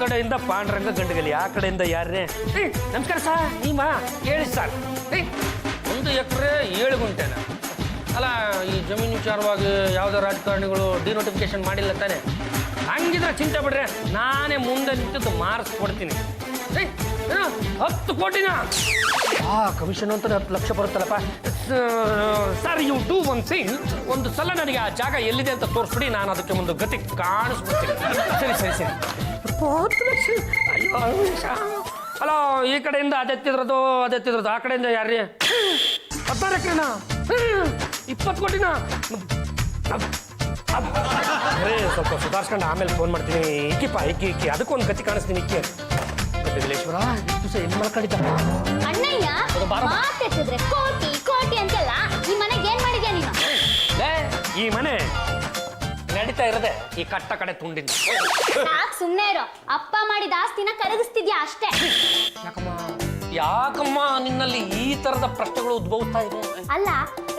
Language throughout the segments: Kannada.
ಕಡೆಯಿಂದ ಪಾಂಡ್ರಂಗ ಗಂಡಗಲಿ, ಆ ಕಡೆಯಿಂದ ಯಾರೇ? ನಮಸ್ಕಾರ ಸರ್, ನೀಮಾ ಹೇಳಿ ಸರ್. 1 ಎಕರೆ 7 ಗುಂಟೆನ? ಅಲ್ಲ, ಈ ಜಮೀನು ವಿಚಾರವಾಗಿ ಯಾವುದೇ ರಾಜಕಾರಣಿಗಳು ಡಿನೋಟಿಫಿಕೇಶನ್ ಮಾಡಿಲ್ಲ ತಾನೆ? ಹಂಗಿದ್ರೆ ಚಿಂತೆ ಬಿಡ್ರೆ, ನಾನೇ ಮುಂದೆ ನಿಂತಿದ್ದು ಮಾರಿಸ್ಕೊಡ್ತೀನಿ. 10 ಕೋಟಿನ? ಕಮಿಷನ್ ಅಂತ 10 ಲಕ್ಷ ಬರುತ್ತಲ್ಲಪ್ಪ. Sir, you do one thing, ಒಂದು ಸಲ ನನಗೆ ಆ ಜಾಗ ಎಲ್ಲಿದೆ ಅಂತ ತೋರಿಸ್ಬಿಡಿ, ನಾನು ಅದಕ್ಕೆ ಒಂದು ಗತಿ ಕಾಣಿಸ್ಬಿಡ್ತೀನಿ. ಸರಿ ಸರಿ ಸರಿ. 10 ಲಕ್ಷ? ಅಯ್ಯೋ, ಅಲ್ಲ, ಈ ಕಡೆಯಿಂದ ಅದೆತ್ತಿದ್ರದು, ಆ ಕಡೆಯಿಂದ ಯಾರ್ರೀ? 16 ಎಕರೆನಾ? 20 ಕೋಟಿನ? ಸ್ವಲ್ಪ ಸುಧಾರಿಸ್ಕೊಂಡು ಆಮೇಲೆ ಫೋನ್ ಮಾಡ್ತೀನಿ. ಇಕ್ಕಿ ಅದಕ್ಕೊಂದು ಗತಿ ಕಾಣಿಸ್ತೀನಿ. ಗಜಗಲೇಶ್ವರ, ದಿವಸ ಏನು ಮಾಡ್ಕೊಂಡಿದ್ದ ಅಣ್ಣಯ್ಯ? ಮಾತೆತ್ತಿದ್ರೆ ಕೋಟಿ ಕೋಟಿ ಅಂತೆಲ್ಲ ಈ ಮನೆಗೆ ಏನ್ ಮಾಡಿದ್ಯಾ ನೀನು? ಈ ಮನೆ ನಡೀತಾ ಇರದೆ ಈ ಕಟ್ಟ ಕಡೆ ತುಂಡಿಂದ. ಸಾಕ್, ಸುಮ್ನೆ ಇರೋ. ಅಪ್ಪ ಮಾಡಿದ ಆಸ್ತಿನ ಕರಗಿಸ್ತಿದ್ಯಾ ಅಷ್ಟೇ. ಯಾಕಮ್ಮ ನಿನ್ನಲ್ಲಿ ಈ ತರದ ಪ್ರಶ್ನೆಗಳು ಉದ್ಭವಿಸ್ತಾ ಇದೆ? ಅಲ್ಲ,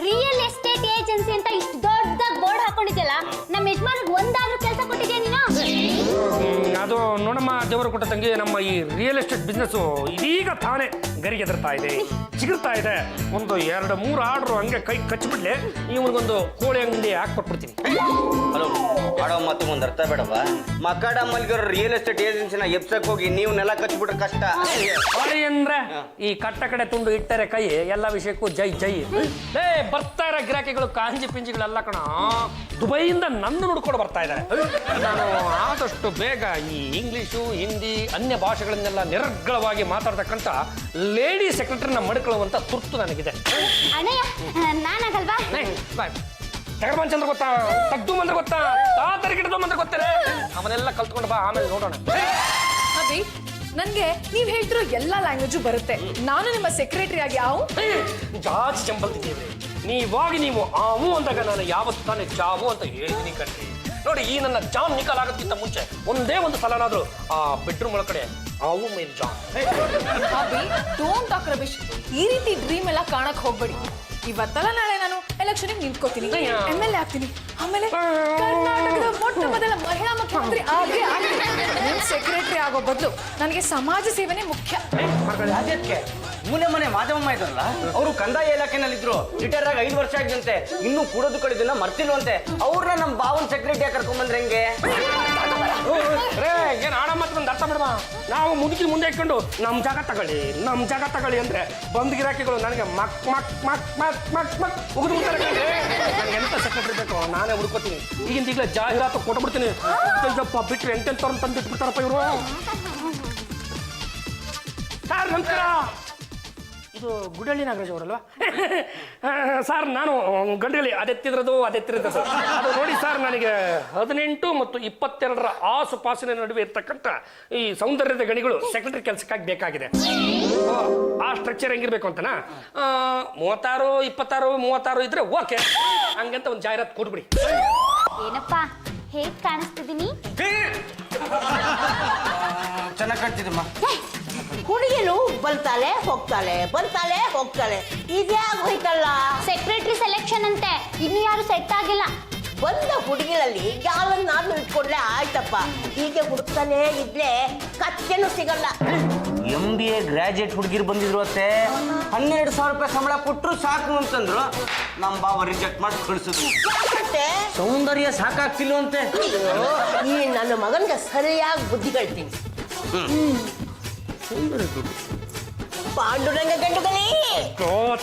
ರಿಯಲ್ ಎಸ್ಟೇಟ್ ಏಜೆನ್ಸಿ ಅಂತ ಇಷ್ಟು ದೊಡ್ಡದಾಗಿ ಬೋರ್ಡ್ ಹಾಕೊಂಡಿದ್ಯಲ್ಲ, ನಮ್ಮ ಯಜಮಾನಿಗೆ ಒಂದಾದ್ರೂ ಕೆಲಸ ಕೊಟ್ಟಿದ್ಯಾ ನೀನು? ಅದು ನೋಡಮ್ಮ ದೇವರು ಕೊಟ್ಟ ತಂಗಿ, ನಮ್ಮ ಈ ರಿಯಲ್ ಎಸ್ಟೇಟ್ ಬಿಸ್ನೆಸ್ ಇದೀಗ ತಾನೇ ಗರಿಗೆ ಎದರ್ತಾ ಇದೆ, ಚಿಗುರ್ತಾ ಇದೆ. ಒಂದು 2-3 ಆರ್ಡ್ರು ಹಂಗೆ ಕೈ ಕಚ್ಚಿಬಿಡ್ಲೆ, ಇವನಿಗೊಂದು ಕೋಳಿ ಅಂಗಡಿ ಹಾಕ್ಕೊಟ್ಬಿಡ್ತೀನಿ. ಹಲೋ, ಆಡೋ ಮಾತು ಒಂದು ಅರ್ಥ ಬೇಡವ? ಮಕಾಡ ಮಲ್ಗಿರೋ ರಿಯಲ್ ಎಸ್ಟೇಟ್ ಏಜೆನ್ಸಿನ ಎಬ್ಸಕ್ ಹೋಗಿ ನೀವು ನೆಲ ಕಚ್ಬಿಟ್ರೆ ಕಷ್ಟ. ಅಂದ್ರೆ ಈ ಕಟ್ಟ ಕಡೆ ತುಂಡು ಇಟ್ಟರೆ ಕೈ, ಎಲ್ಲ ವಿಷಯಕ್ಕೂ ಜೈ ಜೈ. ಬರ್ತಾ ಇರೋ ಗಿರಾಕಿಗಳು ಕಾಂಜಿ ಪಿಂಜಿಗಳೆಲ್ಲ ಕಣ ದುಬೈಯಿಂದ ನನ್ನ ನೋಡ್ಕೊಂಡು ಬರ್ತಾ ಇದ್ದಾರೆ. ನಾನು ಆದಷ್ಟು ಬೇಗ ಈ ಇಂಗ್ಲಿಷು, ಹಿಂದಿ, ಅನ್ಯ ಭಾಷೆಗಳನ್ನೆಲ್ಲ ನಿರರ್ಗಳವಾಗಿ ಮಾತಾಡ್ತಕ್ಕಂಥ ಲೇಡಿ ಸೆಕ್ರೆಟರಿನ ಮಡ್ಕೊಳ್ಳುವಂತ ತುರ್ತು ನನಗಿದೆ. ಅಣ್ಣಯ್ಯ, ನಾನಾಗಲ್ವಾ? ಜಗಮಂಚಂದ್ರ ಗೊತ್ತಾ? ತಗ್ದು ಮಂದ್ರ ಗೊತ್ತಾ? ತಾತರಿಗಿಡದು ಮಂದ್ರ ಗೊತ್ತೇ? ಅವನ್ನೆಲ್ಲ ಕಲ್ತ್ಕೊಂಡು ಬಾ, ಆಮೇಲೆ ನೋಡೋಣ. ಅಭಿ, ನನ್ಗೆ ನೀವ್ ಹೇಳ್ತಿರೋ ಎಲ್ಲಾ ಲ್ಯಾಂಗ್ವೇಜು ಬರುತ್ತೆ. ನಾನು ನಿಮ್ಮ ಸೆಕ್ರೆಟರಿ ಆಗಿ ಜಾಸ್ತಿ ಚಂಬಲ್ತಿದ್ದೀವಿ. ನೀವಾಗಿ ನೀವು ಆವು ಅಂದಾಗ ನಾನು ಯಾವತ್ತು ತಾನೇ ಜಾವು ಅಂತ ಹೇಳ್ತೀನಿ ಕಣ್ರಿ. ನೋಡಿ, ಈ ನನ್ನ ಜಾನ್ ನಿಕಾಲ್ ಆಗೋದಕ್ಕಿಂತ ಮುಂಚೆ ಒಂದೇ ಒಂದು ಸಲನಾದ್ರು ಆ ಬೆಡ್ರೂಮ್ ಒಳಗಡೆ ಆವು ಮೇಲ್ ಜಾನ್. Abhi, don't talk rubbish. ಈ ರೀತಿ ಡ್ರೀಮ್ ಎಲ್ಲ ಕಾಣಕ್ ಹೋಗ್ಬೇಡಿ. ಇವತ್ತಲ್ಲ ನಾಳೆ ನಾನು ಎಲೆಕ್ಷನ್ ನಿಂತ್ಕೋತೀನಿ, MLA ಆಗ್ತೀನಿ, ಆಮೇಲೆ ಕರ್ನಾಟಕದ ಮೊಟ್ಟ ಮೊದಲ ಮಹಿಳಾ ಮುಖ್ಯಮಂತ್ರಿ ಆಗೇ ಆಗ್ತೀನಿ. ನಿಮ್ ಸೆಕ್ರೆಟರಿ ಆಗೋ ಬದಲು ನನಗೆ ಸಮಾಜ ಸೇವೆನೇ ಮುಖ್ಯ. ಅದಕ್ಕೆ ಮನೆ ಮಾಧವಮ್ಮ ಇದ್ರಲ್ಲ, ಅವರು ಕಂದಾಯ ಇಲಾಖೆನಲ್ಲಿದ್ರು. ರಿಟೈರ್ ಆಗಿ 5 ವರ್ಷ ಆಗಿದಂತೆ, ಇನ್ನೂ ಕೂಡೋದು ಕಡಿದನ್ನ ಮರ್ತಿಲ್ವಂತೆ. ಅವ್ರನ್ನ ನಮ್ಮ ಬಾವನ್ ಸೆಕ್ರೆಟರಿ ಕರ್ಕೊಂಡ್ ಬಂದ್ರೆ ಹೆಂಗೆ? ಏನ್ ಆಡ ಮಾತ್ರ ಒಂದು ಅರ್ಥ ಬಿಡವಾ? ನಾವು ಮುದುಕಿ ಮುಂದೆ ಇಟ್ಕೊಂಡು ನಮ್ಮ ಜಾಗ ತಗೊಳ್ಳಿ ಅಂದ್ರೆ ಬಂದ್ ಗಿರಾಕಿಗಳು ನನಗೆ ಮಕ್ ಮಕ್ ಮಕ್ ಮಕ್ ಮಕ್ ಮಕ್ ಉಗಿದು ಬಿಡ್ತಾರೆ. ನನಗೆ ಎಂತ ಸೆಕ್ರೆಟರಿ ಬೇಕು ನಾನೇ ಹುಡ್ಕೋತೀನಿ. ಈಗಿಂದ ಜಾಹೀರಾತು ಕೊಟ್ಬಿಡ್ತೀನಿ. ಬಿಟ್ರೆ ಎಂತೆಂತವ್ರನ್ನ ತಂದು ಇಟ್ಬಿಡ್ತಾರಪ್ಪ ಇವರು. ಸರ್ ನಮಸ್ಕಾರ, ಇದು ಗುಡಳ್ಳಿ ನಾಗರಾಜ್ ಅವರಲ್ವಾ? ಸರ್, ನಾನು ಗಂಡಗಲಿ ಅದೆತ್ತಿದ್ರದು ಸರ್. ಅದು ನೋಡಿ ಸರ್, ನನಗೆ 18 ಮತ್ತು 22ರ ಆಸುಪಾಸಿನ ನಡುವೆ ಇರ್ತಕ್ಕಂಥ ಈ ಸೌಂದರ್ಯದ ಗಣಿಗಳು ಸೆಕ್ರೆಟರಿ ಕೆಲಸಕ್ಕಾಗಿ ಬೇಕಾಗಿದೆ. ಆ ಸ್ಟ್ರಕ್ಚರ್ ಹೆಂಗಿರ್ಬೇಕು ಅಂತನಾ? 36, 22, 33 ಇದ್ರೆ ಓಕೆ. ಹಂಗಂತ ಒಂದು ಜಾಹೀರಾತು ಕೊಟ್ಬಿಡಿ. ಏನಪ್ಪ, ಹೇಗ್ ಕಾಣಿಸ್ತಿದ್ದೀನಿ? ಚೆನ್ನಾಗಿ ಕಾಣ್ತಿದ್ದಮ್ಮ. ಹುಡುಗಿನು ಬರ್ತಾಳೆ ಹೋಗ್ತಾಳೆ ಇದ್ಯಾಗೋಯ್ತಲ್ಲ. ಸೆಕ್ರೆಟರಿ ಸೆಲೆಕ್ಷನ್ ಅಂತೆ, ಇನ್ನು ಯಾರು ಸೆಟ್ ಆಗಿಲ್ಲ. ಬಂದ ಹುಡುಗಿರಲ್ಲಿ ಯಾವನ್ನಾದ್ರೂ ಇಟ್ಕೊಂಡ್ರೆ ಆಯ್ತಪ್ಪ. ಹೀಗೆ ಹುಡುಕ್ತಾನೆ ಇದ್ರೆ ಕಚ್ಚೆನೂ ಸಿಗಲ್ಲ. MBA ಗ್ರಾಜುಯೇಟ್ ಹುಡುಗಿರು ಬಂದಿದ್ರು ಅತ್ತೆ. 12,000 ರೂಪಾಯಿ ಸಂಬಳ ಕೊಟ್ಟರು ಸಾಕು ಅಂತಂದ್ರು. ನಮ್ಮ ಬಾವ ರಿಜೆಕ್ಟ್ ಮಾಡಿ ಕಳಿಸಿದ್ರು. ಸೌಂದರ್ಯ ಸಾಕಾಗ್ತಿಲ್ಲ ಅಂತೆ. ಈ ನನ್ನ ಮಗನ್ಗೆ ಸರಿಯಾಗಿ ಬುದ್ಧಿ ಕಳ್ತೀನಿ. ಪಾಂಡುರಂಗ ಗಂಡುಗಲಿ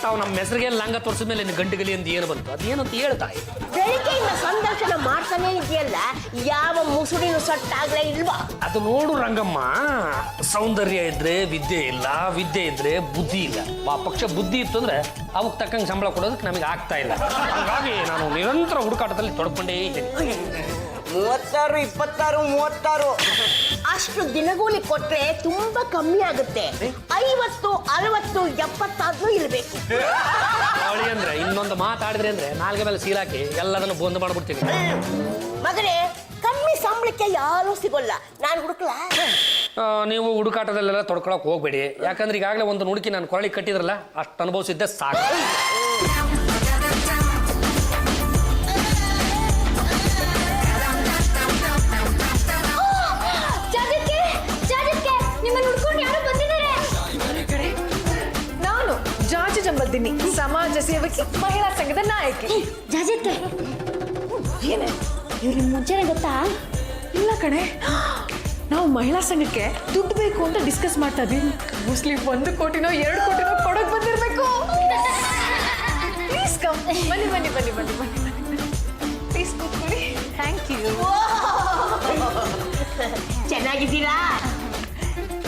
ತಾವು ನಮ್ಮ ಹೆಸರಿಗೆ ಲಂಗ ತೋರಿಸಿದ ಮೇಲೆ ಗಂಡುಗಲಿ ಅಂತ ಏನು ಬಂತು? ಅದೇನಂತ ಹೇಳ್ತಾ ಬೆಳಿಗ್ಗೆಯಿಂದ ಸಂದರ್ಶನ ಮಾಡ್ತಾನೆ ಇದೆಯಲ್ಲ, ಯಾವ ಮುಸುಡಿನೂ ಸಟ್ಟಾಗ್ಲೇ ಇಲ್ವಾ? ಅದು ನೋಡು ರಂಗಮ್ಮ, ಸೌಂದರ್ಯ ಇದ್ರೆ ವಿದ್ಯೆ ಇಲ್ಲ, ವಿದ್ಯೆ ಇದ್ರೆ ಬುದ್ಧಿ ಇಲ್ಲ. ಆ ಪಕ್ಷ ಬುದ್ಧಿ ಇತ್ತು ಅಂದ್ರೆ ಅವಕ್ಕೆ ತಕ್ಕಂಗೆ ಸಂಬಳ ಕೊಡೋದಕ್ಕೆ ನಮಗೆ ಆಗ್ತಾ ಇಲ್ಲ. ಹಾಗಾಗಿ ನಾನು ನಿರಂತರ ಹುಡುಕಾಟದಲ್ಲಿ ತೊಡ್ಕೊಂಡೇ ಇದ್ದೀನಿ. 36, 22, 33 ಅಷ್ಟು ದಿನಗೂಲಿ ಕೊಟ್ರೆ ತುಂಬಾ ಕಮ್ಮಿ ಆಗುತ್ತೆ. 50, 60, 70 ಇರ್ಬೇಕು. ಅಂದ್ರೆ ಇನ್ನೊಂದು ಮಾತಾಡಿದ್ರೆ ಅಂದ್ರೆ ನಾಲ್ಗೆ ಮೇಲೆ ಸೀಲಾಕಿ ಎಲ್ಲದನ್ನು ಬಂದ್ ಮಾಡ್ಬಿಡ್ತೀನಿ. ಮಗನೇ, ಕಮ್ಮಿ ಸಂಬಳಕ್ಕೆ ಯಾರು ಸಿಗೋಲ್ಲ. ನಾನು ಹುಡುಕ್ಲಾ? ನೀವು ಹುಡುಕಾಟದಲ್ಲೆಲ್ಲ ತೊಡ್ಕೊಳಕ್ ಹೋಗ್ಬೇಡಿ. ಯಾಕಂದ್ರೆ ಈಗಾಗಲೇ ಒಂದು ಹುಡುಕಿ ನಾನು ಕೊರಳಿಗೆ ಕಟ್ಟಿದ್ರಲ್ಲ, ಅಷ್ಟು ಅನುಭವಿಸಿದ್ದೆ ಸಾಕು. ಏಕಾಂಗಿ ಮಹಿಳಾ ಸಂಘದ ನಾಯಕಿ. ಜಾಜತ್ಗೆ ಏನೇ ಇವ್ರಿಗೆ ಮುಂಚೆನೆ ಗೊತ್ತಾ? ಇಲ್ಲ ಕಣೆ, ನಾವು ಮಹಿಳಾ ಸಂಘಕ್ಕೆ ದುಡ್ಡು ಬೇಕು ಅಂತ ಡಿಸ್ಕಸ್ ಮಾಡ್ತಾ ಇದ್ವಿ. ಮೋಸ್ಟ್ಲಿ 1 ಕೋಟಿನೋ 2 ಕೋಟಿನೋ ಕೊಡೋಕ್ ಬಂದಿರ್ಬೇಕು. ಪ್ಲೀಸ್ ಕಮ್, ಬನ್ನಿ ಬನ್ನಿ ಬನ್ನಿ ಬನ್ನಿ ಬನ್ನಿ ಬನ್ನಿ ಪ್ಲೀಸ್ ಕೂತ್ಕೊಳ್ಳಿ. Thank you. ಚೆನ್ನಾಗಿದ್ದೀರಾ?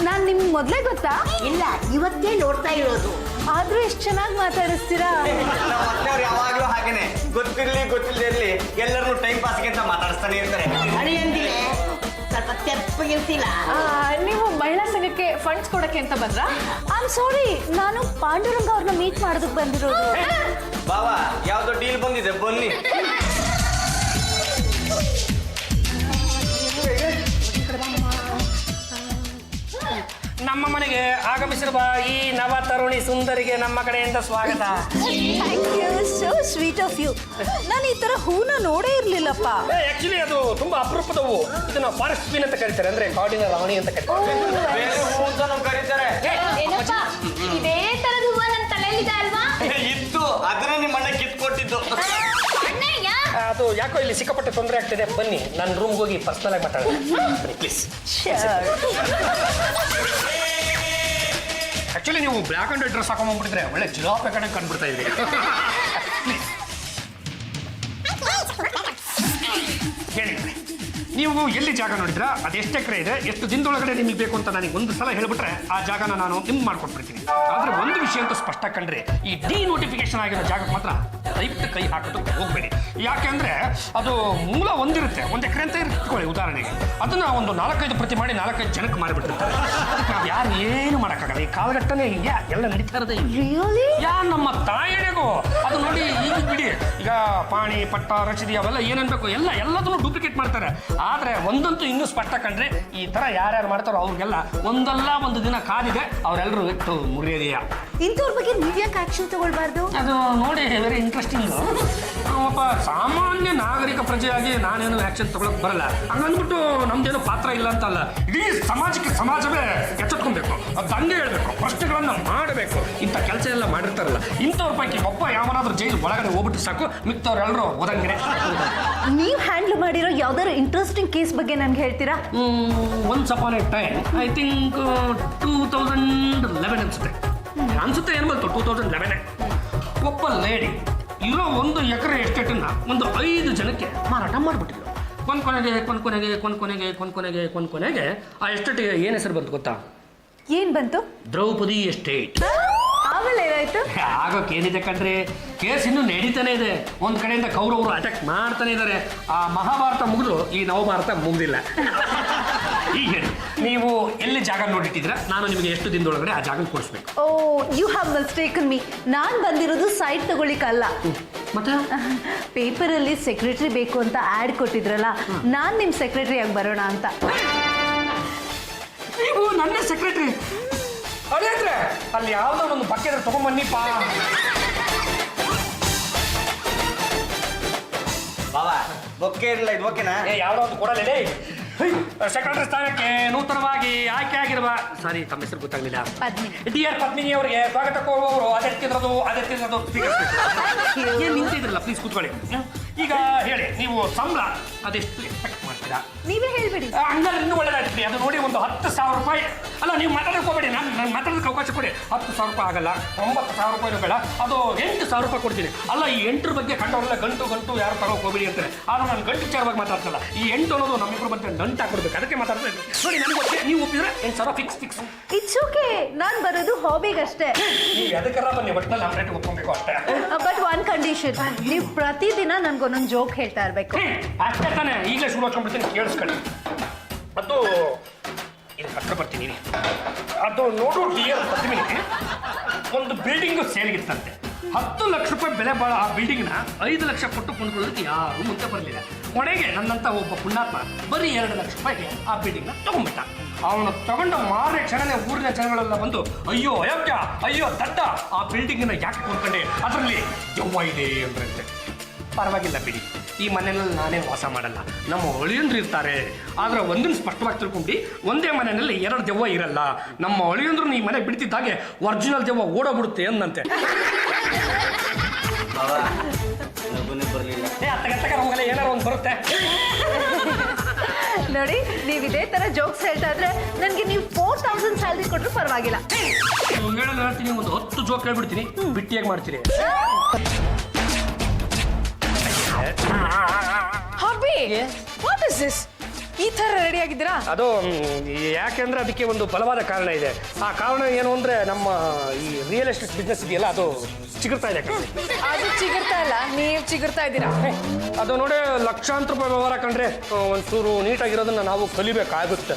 ನಾನು ನಿಮ್ಗೆ ಮೊದಲೇ ಗೊತ್ತಾ? ಇಲ್ಲ, ಇವತ್ತೇ ನೋಡ್ತಾ ಇರೋದು. ಆದ್ರೂ ಎಷ್ಟು ಚೆನ್ನಾಗಿ ಮಾತಾಡಿಸ್ತೀರಾ. ನಮ್ಮ ಅತ್ತೆಯವ್ರು ಯಾವಾಗ್ಲೂ ಹಾಗೇನೆ, ಗೊತ್ತಿಲ್ಲದೆ ಇರ್ಲಿ ಎಲ್ಲರನ್ನು ಟೈಮ್ ಪಾಸ್ಗೆ ಅಂತ ಮಾತಾಡಿಸ್ತಾನೆ ಇರ್ತಾರೆ. ಅಳಿಯಂದಿಲೆ ಸ್ವಲ್ಪ ತೆಪ್ಪಗಿರ್ತಿಲ್ಲ. ನೀವು ಮಹಿಳಾ ಸಂಘಕ್ಕೆ ಫಂಡ್ಸ್ ಕೊಡಕ್ಕೆ ಅಂತ ಬಂದ್ರಾ? ಐ ಆಮ್ ಸಾರಿ, ನಾನು ಪಾಂಡುರಂಗ ಅವ್ರನ್ನ ಮೀಟ್ ಮಾಡೋದಕ್ಕೆ ಬಂದಿರೋದು. ಬಾವಾ ಯಾವ್ದೋ ಡೀಲ್ ಬಂದಿದೆ, ಬನ್ನಿ. ನಮ್ಮ ಮನೆಗೆ ಆಗಮಿಸಿರುವ ಈ ನವ ತರುಣಿ ಸುಂದರಿಗೆ ನಮ್ಮ ಕಡೆಯಿಂದ ಸ್ವಾಗತ. Thank you, so sweet of you. ನಾನು ಈ ತರ ಹೂನ ನೋಡೇ ಇರ್ಲಿಲ್ಲಪ್ಪ. ಆಕ್ಚುಲಿ ಅದು ತುಂಬಾ ಅಪರೂಪದ ಹೂವು. ಇದನ್ನ ಫಾರೆಸ್ಟ್ ಕ್ವೀನ್ ಅಂತ ಕರೀತಾರೆ, ಅಂದ್ರೆ ಕಾಡಿನ ರಾಣಿ ಅಂತ ಕರೀತಾರೆ. ಬೇರೆ ಹೂ ಅಂತಾನೂ ಕರೀತಾರೆ. ಏನಪ್ಪ, ಇದೇ ತರದ ಹೂವ ನನ್ನ ತಲೆಯಲ್ಲಿದೆ ಅಲ್ವಾ? ಇತ್ತು, ಅದನ್ನ ನಿಮ್ಮ ಅಣ್ಣ ಕಿತ್ಕೊಟ್ಟಿದ್ದು. ಅಣ್ಣಯ್ಯ, ಅದು ಯಾಕೋ ಇಲ್ಲಿ ಸಿಕ್ಕಾಪಟ್ಟೆ ತೊಂದರೆ ಆಗ್ತಿದೆ. ಬನ್ನಿ ನನ್ನ ರೂಮ್ಗೆ ಹೋಗಿ ಪರ್ಸನಲ್ ಆಗಿ ಮಾತಾಡೋಣ. ಬನ್ನಿ ಪ್ಲೀಸ್. ಆಕ್ಚುಲಿ ನೀವು ಬ್ಲ್ಯಾಕ್ ಅಂಡ್ ವೈಟ್ ಡ್ರೆಸ್ ಹಾಕೊಂಡ್ಬಿಟ್ಟಿದ್ರೆ ಒಳ್ಳೆ ಜಿಲಾಪೆ ಕಡೆ ಕಂಡ್ಬಿಡ್ತಾ ಇದ್ರಿ. ಪ್ಲೀಸ್ ಹೇಳಿ, ನೀವು ಎಲ್ಲಿ ಜಾಗ ನೋಡಿದ್ರ, ಅದು ಎಷ್ಟು ಎಕರೆ ಇದೆ, ಎಷ್ಟು ದಿನದೊಳಗಡೆ ನಿಮಗೆ ಬೇಕು ಅಂತ ನನಗೆ ಒಂದು ಸಲ ಹೇಳ್ಬಿಟ್ರೆ ಆ ಜಾಗನ ನಾನು ನಿಮ್ಗೆ ಮಾಡ್ಕೊಟ್ಬಿಡ್ತೀನಿ. ಆದ್ರೆ ಒಂದು ವಿಷಯ ಅಂತ ಸ್ಪಷ್ಟ ಕಂಡ್ರೆ, ಈ ಡಿನೋಟಿಫಿಕೇಶನ್ ಆಗಿರೋ ಜಾಗಕ್ಕೆ ಮಾತ್ರ ದಯವಿಟ್ಟು ಕೈ ಹಾಕೋದಕ್ಕೆ ಹೋಗ್ಬೇಡಿ. ಯಾಕೆಂದ್ರೆ ಅದು ಮೂಲ ಒಂದಿರುತ್ತೆ, 1 ಎಕರೆ ಅಂತ ಇಟ್ಕೊಳ್ಳಿ ಉದಾಹರಣೆಗೆ. ಅದನ್ನ ಒಂದು 4-5 ಪ್ರತಿ ಮಾಡಿ 4-5 ಜನಕ್ಕೆ ಮಾರಿಬಿಟ್ಟಿರ್ತಾರೆ. ಅದಕ್ಕೆ ನಾವು ಯಾರು ಏನು ಮಾಡೋಕ್ಕಾಗಲ್ಲ. ಈ ಕಾಲಘಟ್ಟನೇ ಹಿಂಗೆ ಎಲ್ಲ ನಡೀತಾ ಇರೋದೇ. ನಮ್ಮ ತಾಯಿಗೂ ಅದು ನೋಡಿ. ಈಗ ಬಿಡಿ, ಈಗ ಪಾಣಿ ಪಟ್ಟ ರಸೀದಿ ಅವೆಲ್ಲ ಏನೇನ್ಬೇಕು ಎಲ್ಲದನ್ನು ಡೂಪ್ಲಿಕೇಟ್ ಮಾಡ್ತಾರೆ. ಆದ್ರೆ ಒಂದಂತೂ ಇನ್ನೂ ಸ್ಪಷ್ಟ ಕಂಡ್ರೆ, ಈ ತರ ಯಾರ್ಯಾರು ಮಾಡ್ತಾರೋ ಅವ್ರಿಗೆಲ್ಲ ಒಂದಲ್ಲ ಒಂದು ದಿನ ಕಾದಿದೆ, ಅವರೆಲ್ಲರೂ ಇಟ್ಟು ಮುರಿಯೋದೆಯ. ಇಂಥವ್ರ ಬಗ್ಗೆ ನೀವ್ಯಾಕೆ ಆಕ್ಷನ್ ತಗೊಳ್ಬಾರ್ದು? ಅದು ನೋಡಿ ವೆರಿ ಇಂಟ್ರೆಸ್ಟಿಂಗ್. ಒಬ್ಬ ಸಾಮಾನ್ಯ ನಾಗರಿಕ ಪ್ರಜೆಯಾಗಿ ನಾನೇನು ಆಕ್ಷನ್ ತಗೊಳಕ್ ಬರಲ್ಲ. ಹಂಗಂದ್ಬಿಟ್ಟು ನಮ್ದೇನು ಪಾತ್ರ ಇಲ್ಲ ಅಂತಲ್ಲ. ಇಡೀ ಸಮಾಜವೇ ಎಚ್ಚೆತ್ಕೊಬೇಕು, ದಂಗೆ ಹೇಳ್ಬೇಕು, ಪ್ರಶ್ನೆಗಳನ್ನ ಮಾಡಬೇಕು. ಇಂಥ ಕೆಲಸ ಎಲ್ಲ ಮಾಡಿರ್ತಾರಲ್ಲ, ಇಂಥವ್ರ ಪೈಕಿ ಒಬ್ಬ ಯಾವನಾದ್ರೂ ಜೈಲು ಒಳಗಡೆ ಹೋಗ್ಬಿಟ್ಟು ಸಾಕು, ಮಿಕ್ಕವ್ರೆಲ್ಲರೂ ಓದಂಗೆ. ನೀವು ಹ್ಯಾಂಡಲ್ ಮಾಡಿರೋ ಯಾವ್ದಾದ್ರು ಇಂಟ್ರೆಸ್ಟಿಂಗ್ ಕೇಸ್ ಬಗ್ಗೆ ನನ್ಗೆ ಹೇಳ್ತೀರಾ? Once upon A time, I think 2011 ಅನ್ಸುತ್ತೆ ಏನು ಬಂತು 2011. ಒಬ್ಬ ಲೇಡಿ ಇರೋ 1 ಎಕರೆ ಎಸ್ಟೇಟನ್ನ ಒಂದು 5 ಜನಕ್ಕೆ ಮಾರಾಟ ಮಾಡಿಬಿಟ್ಟಿದ್ರು. ಕೊನೆಗೆ ಆ ಎಸ್ಟೇಟಿಗೆ ಏನು ಹೆಸರು ಬಂತು ಗೊತ್ತಾ? ಏನ್ ಬಂತು? ದ್ರೌಪದಿ ಎಸ್ಟೇಟ್. ಆಮೇಲೆ ಏನಾಯ್ತು? ಆಗೋಕೆ ಏನಿದೆ ಕಂಡ್ರೆ, ಕೇಸ್ ಇನ್ನೂ ನಡೀತಾನೆ ಇದೆ. ಒಂದ್ ಕಡೆಯಿಂದ ಕೌರವರು ಅಟ್ಯಾಕ್ ಮಾಡ್ತಾನೆ ಇದ್ದಾರೆ. ಆ ಮಹಾಭಾರತ ಮುಗಿದ್ರು, ಈ ನವಭಾರತ ಮುಗ್ದಿಲ್ಲ. ಈಗ ಹೇಳಿ, ನೀವು ಎಲ್ಲಿ ಜಾಗ ನೋಡಿಟ್ಟಿದ್ರೆ ನಾನು ನಿಮಗೆ ಎಷ್ಟು ದಿನದೊಳಗಡೆ ಆ ಜಾಗ ಕೊಡಿಸ್ಬೇಕು? ಓ, ಯು ಹ್ಯಾವ್ ಮಿಸ್ಟೇಕನ್ ಮೀ. ನಾನ್ ಬಂದಿರೋದು ಸೈಟ್ ತಗೊಳ್ಳಿಕ್ಕಲ್ಲ. ಮತ್ತೆ ಪೇಪರಲ್ಲಿ ಸೆಕ್ರೆಟರಿ ಬೇಕು ಅಂತ ಆಡ್ ಕೊಟ್ಟಿದ್ರಲ್ಲ, ನಾನ್ ನಿಮ್ ಸೆಕ್ರೆಟರಿ ಆಗಿ ಬರೋಣ ಅಂತ. ನೀವು ನನ್ನ ಸೆಕ್ರೆಟರಿ ಅದೇ ಅಂದ್ರೆ ಅಲ್ಲಿ ಯಾವ್ದೋ ಒಂದು ಬಕ್ಕೆ ತಗೊಂಬನ್ನಿಪ್ಪ. ಬಾವಾ ಬೊಕ್ಕೆ ಇರಲಿಲ್ಲ, ಇದು ಓಕೆನಾ? ಯಾವ್ದೋ ಒಂದು ಕೊಡಲೇ. ಸೆಕ್ರೆಟರಿ ಸ್ಥಾನಕ್ಕೆ ನೂತನವಾಗಿ ಆಯ್ಕೆ ಆಗಿರುವ, ಸಾರಿ ತಮ್ಮ ಹೆಸರು ಗೊತ್ತಾಗ್ಲಿಲ್ಲ, ಡಿಆರ್ ಪದ್ಮಿನಿ ಅವರಿಗೆ ಸ್ವಾಗತ ಕೋರುವವರು ಅದೆತ್ತಿರೋದು ಏನ್ ನಿಂತಿದ್ರಲ್ಲ, ಪ್ಲೀಸ್ ಕೂತ್ಕೊಳ್ಳಿ. ಈಗ ಹೇಳಿ, ನೀವು ಸಂಬಳ ಅದೆಷ್ಟು ಎಕ್ಸ್ಪೆಕ್ಟ್ ಮಾಡ್ತೀರಾ? ನೀವೇ ಹೇಳ್ಬಿಡಿ. ಹಂಗಾದ್ರೆ ಇನ್ನೂ ಒಳ್ಳೆದಾಗ್ತದೆ. ಅದು ನೋಡಿ ಒಂದು 10,000 ರೂಪಾಯಿ. ಅಲ್ಲ, ನೀವು ಮಾತಾಡಕ್ಕೆ ಹೋಗ್ಬೇಡಿ, ನಾನು ಮಾತಾಡೋದಕ್ಕೆ ಅವಕಾಶ ಕೊಡಿ. 10,000 ರೂಪಾಯಿ ಆಗಲ್ಲ, 9,000 ರೂಪಾಯಿ ಬೇಡ, ಅದು 8,000 ರೂಪಾಯಿ ಕೊಡ್ತೀನಿ. ಅಲ್ಲ, ಈ 8 ಬಗ್ಗೆ ಕಂಡವರೆಲ್ಲ ಗಂಟು ಯಾರು ತಗೋಕ್ ಹೋಗ್ಬೇಡಿ ಅಂತಾರೆ. ಆದ್ರೆ ನಾನು ಗಂಟು ವಿಚಾರವಾಗಿ ಮಾತಾಡ್ತಲ್ಲ. ಈ 8 ಅನ್ನೋದು ನಮ್ಮಿಬ್ಬರು ಮತ್ತೆ ಗಂಟು ಹಾಕೊಡ್ಬೇಕು, ಅದಕ್ಕೆ ಮಾತಾಡ್ತಾ ಇದ್ದೀನಿ. ನೋಡಿ, ನನಗೆ ಓಕೆ, ನೀವು ಒಪ್ಪಿದ್ರೆ 8,000 ಫಿಕ್ಸ್. ಇಟ್ಸ್ ಓಕೆ, ನಾನ್ ಬರೋದು ಹಾಬಿಗಷ್ಟೇ. ನೀವು ಅದಕ್ಕೆಲ್ಲ ಬನ್ನಿ, ಒಟ್ಟಿನಲ್ಲಿ ನಮ್ಮ ರೇಟ್ ಒಪ್ಕೊಬೇಕು ಅಷ್ಟೇ. ಬಟ್ 1 ಕಂಡೀಷನ್, ನೀವು ಪ್ರತಿದಿನ ನನ್ಗೊಂದೊಂದು ಜೋಕ್ ಹೇಳ್ತಾ ಇರ್ಬೇಕು. ಅಷ್ಟೇ ತಾನೆ. ಈಗಲೇ ಶುರು ಹಾಕೊಂಡ್ಬಿಡ್ತೀನಿ, ಕೇಳಿಸ್ಕೊಳ್ಳಿ. ಅದು ಇಲ್ಲಿ ಹತ್ರ ಬರ್ತೀನಿ. ಅದು ನೋಡು ಡಿಯರ್ ಪದ್ಮಿನಿ, ಒಂದು ಬಿಲ್ಡಿಂಗು ಸೇಲ್ಗಿತ್ತಂತೆ. 10 ಲಕ್ಷ ರೂಪಾಯಿ ಬೆಲೆ ಬಾಳ ಆ ಬಿಲ್ಡಿಂಗ್ನ 5 ಲಕ್ಷ ಕೊಟ್ಟು ಕೊಂಡ್ಕೊಳ್ಳೋದಕ್ಕೆ ಯಾರು ಮುಂದೆ ಬರಲಿಲ್ಲ. ಕೊನೆಗೆ ನನ್ನಂತ ಒಬ್ಬ ಪುಣ್ಯಾತ್ಮ ಬರೀ 2 ಲಕ್ಷ ರೂಪಾಯಿಗೆ ಆ ಬಿಲ್ಡಿಂಗ್ನ ತಗೊಂಡ್ಬಿಟ್ಟ. ಅವನು ತಗೊಂಡ ಮಾರನೇ ಕ್ಷಣನೇ ಊರಿನ ಜನಗಳೆಲ್ಲ ಬಂದು, ಅಯ್ಯೋ ಅಯೋಗ್ಯ, ಅಯ್ಯೋ ದಡ್ಡ, ಆ ಬಿಲ್ಡಿಂಗ್ನ ಯಾಕೆ ಕೊಂಡ್ಕೊಂಡೆ, ಅದರಲ್ಲಿ ದೆವ್ವ ಇದೆ ಅಂದ್ರಂತೆ. ಪರವಾಗಿಲ್ಲ ಬಿಡಿ, ಈ ಮನೆಯಲ್ಲಿ ನಾನೇ ವಾಸ ಮಾಡಲ್ಲ, ನಮ್ಮ ಅಳಿಯಂದ್ರು ಇರ್ತಾರೆ. ಆದ್ರೆ ಒಂದನ್ನು ಸ್ಪಷ್ಟವಾಗಿ ತಿಳ್ಕೊಂಡು, ಒಂದೇ ಮನೆಯಲ್ಲಿ 2 ದೆವ್ವ ಇರಲ್ಲ. ನಮ್ಮ ಅಳಿಯಂದ್ರು ಈ ಮನೆ ಬಿಡ್ತಿದ್ದಾಗೆ ಒರಿಜಿನಲ್ ದೆವ್ವ ಓಡೋಗ್ಬಿಡುತ್ತೆ ಅಂದಂತೆ. ನಗುನೇ ಬರಲಿಲ್ಲ. ಅತ್ತಗತ್ತಗ ನಮಗೆಲ್ಲ ಏನಾರು ಒಂದು ಬರುತ್ತೆ. ನೋಡಿ ನೀವು ಇದೇ ತರ ಜೋಕ್ಸ್ ಹೇಳ್ತಾ ಇದ್ರೆ ನನಗೆ ನೀವು 4000 ಸ್ಯಾಲ್ರಿ ಕೊಟ್ಟರು ಪರವಾಗಿಲ್ಲ. ನೀವು ಹೇಳೋದು ಹೇಳ್ತೀನಿ, ಒಂದು 10 ಜೋಕ್ ಹೇಳ್ಬಿಡ್ತೀನಿ, ಬಿಟ್ಟಿಯಾಗಿ ಮಾಡ್ತೀನಿ. ಹಬ್ಬಿ ವಾಟ್ ಇಸ್ ದಿಸ್? ಈ ತರ ರೆಡಿ ಆಗಿದ್ದೀರಾ? ಅದು ಯಾಕೆಂದ್ರೆ ಅದಕ್ಕೆ ಒಂದು ಬಲವಾದ ಕಾರಣ ಇದೆ. ಆ ಕಾರಣ ಏನು ಅಂದ್ರೆ ನಮ್ಮ ಈ ರಿಯಲ್ ಎಸ್ಟೇಟ್ ಬಿಸ್ನೆಸ್ ಇದೆಯಲ್ಲ, ಅದು ಚಿಗುರ್ತಾ ಇದೆ. ಅದು ಚಿಗುರ್ತಾ ಇಲ್ಲ, ನೀವು ಚಿಗುರ್ತಾ ಇದ್ದೀರಾ. ಅದು ನೋಡಿ ಲಕ್ಷಾಂತರ ರೂಪಾಯಿ ವ್ಯವಹಾರ ಕಂಡ್ರೆ ಒಂಚೂರು ನೀಟಾಗಿರೋದನ್ನ ನಾವು ಕಲಿಬೇಕಾಗುತ್ತೆ.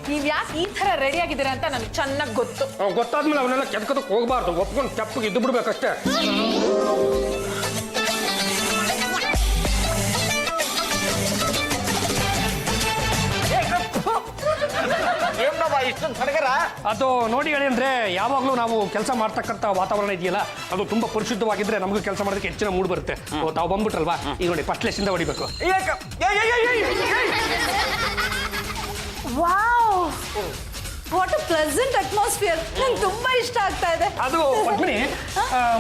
ನೀವ್ ಯಾಕೆ ಈ ತರ ರೆಡಿ ಆಗಿದ್ದೀರಾ ಅಂತ ನನಗೆ ಚೆನ್ನಾಗಿ ಗೊತ್ತು. ಗೊತ್ತಾದ್ಮೇಲೆ ಅವನ್ನೆಲ್ಲ ಕೆದಕದಕ್ಕೆ ಹೋಗ್ಬಾರ್ದು, ಒಪ್ಕೊಂಡು ಕೆಪ್ಪಗೆ ಇದ್ದು ಬಿಡ್ಬೇಕಷ್ಟೇ. ಇಷ್ಟೊಂದು ಸಡಗರ. ಅದು ನೋಡಿ ಹೇಳಿ ಅಂದ್ರೆ ಯಾವಾಗಲೂ ನಾವು ಕೆಲಸ ಮಾಡ್ತಕ್ಕಂಥ ವಾತಾವರಣ ಇದೆಯಲ್ಲ, ಅದು ತುಂಬಾ ಪರಿಶುದ್ಧವಾಗಿದ್ರೆ ನಮಗೂ ಕೆಲಸ ಮಾಡೋದಕ್ಕೆ ಹೆಚ್ಚಿನ ಮೂಡ್ ಬರುತ್ತೆ. ತಾವು ಬಂದ್ಬಿಟ್ರಲ್ವಾ, ಈಗ ನೋಡಿ ಫಸ್ಟ್ ಲೆಸ್ಸಿಂದ ಹೊಡಿಬೇಕು. Wow, what a pleasant atmosphere. ನಂಗೆ ತುಂಬಾ ಇಷ್ಟ ಆಗ್ತಾ ಇದೆ. ಅದು ಪದ್ಮಿನಿ,